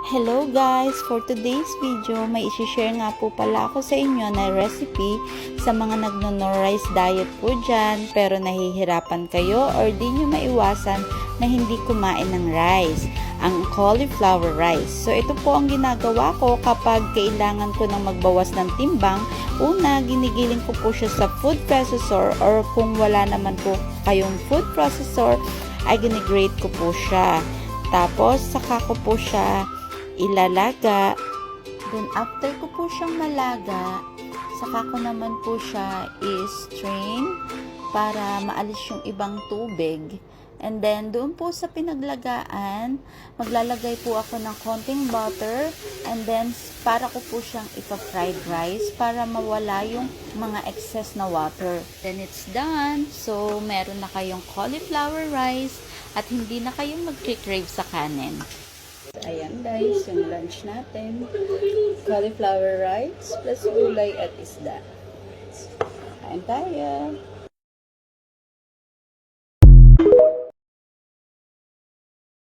Hello guys! For today's video, may isi-share nga po pala ako sa inyo na recipe sa mga nagno-no-rice diet po dyan pero nahihirapan kayo or di nyo maiwasan na hindi kumain ng rice. Ang cauliflower rice. So ito po ang ginagawa ko kapag kailangan ko ng magbawas ng timbang. Una, ginigiling ko po siya sa food processor or kung wala naman po kayong food processor, ay ginigrate ko po siya. Tapos, saka ko po siya ilalaga. Then, after ko po siyang malaga, saka ko naman po siya i-strain para maalis yung ibang tubig. And then, doon po sa pinaglagaan, maglalagay po ako ng konting butter. And then, para ko po siyang ipa-fried rice para mawala yung mga excess na water. Then, it's done. So, meron na kayong cauliflower rice at hindi na kayong mag-crave sa kanin. Ayan guys, yung lunch natin. Cauliflower rice plus gulay at isda. Kain tayo!